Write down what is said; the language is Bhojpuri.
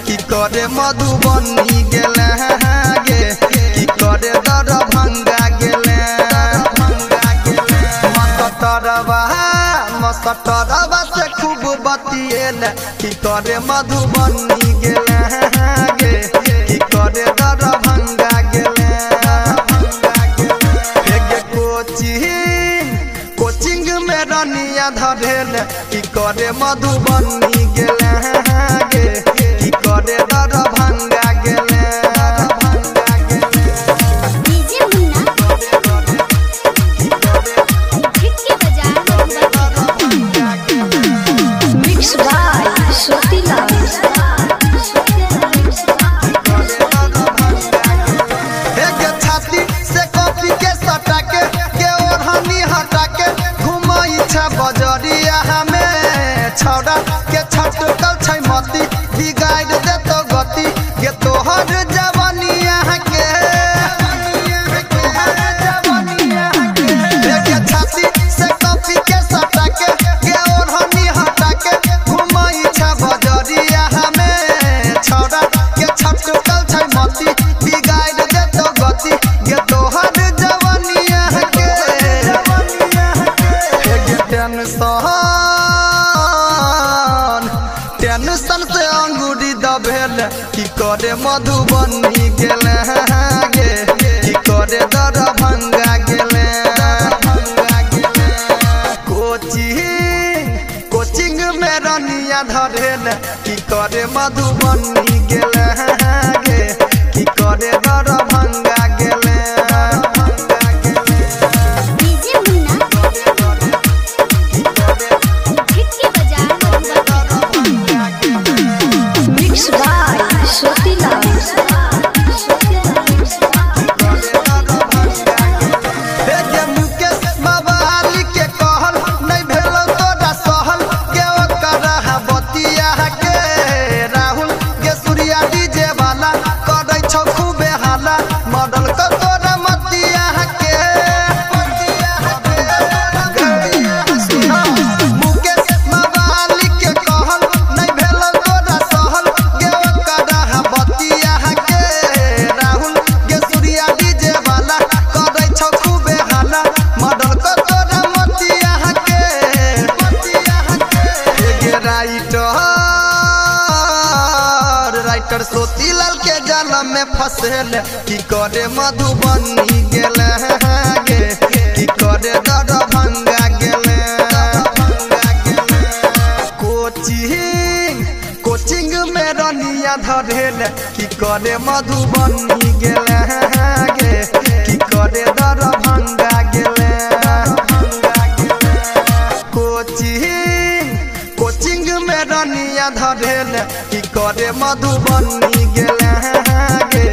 की करे मधुबनी गेले गे की करे दरभंगा गेले मस्तरवा से खूब बतिएल की करे मधुबनी गेले गे की करे दरभंगा गेले कोचिंग में रनिया धरेल की करे मधुबनी गेले गे की करे दरभंगा गेले बजरिया हमें छौड़ा के छटकल छै मती बिगाड़ दे तो गति के तोहर जवानिया के छाती से कॉपी के सटा के ओढ़नी हटा के घुमाई छ बजरिया हमें छौड़ा के छटकल छै मती बिगाड़ दे तो गति के तोहर जवानिया के टेंशन से अंगूरी दबेल की करे मधुबनी गेले गे की करे दरभंगा गेले कोचिंग में रनिया धरेल की करे मधुबनी गेले गे की करे दरभंगा गेले राइटर सोतीलाल के जाल में फंसेल की करे मधुबनी गेले गे की करे दरभंगा गेले कोचिंग में रनिया धरेल की करे मधुबनी गेले गे की करे दरभंगा गेले कोचिंग में रनिया धरेल की करे मधुबनी गेले गे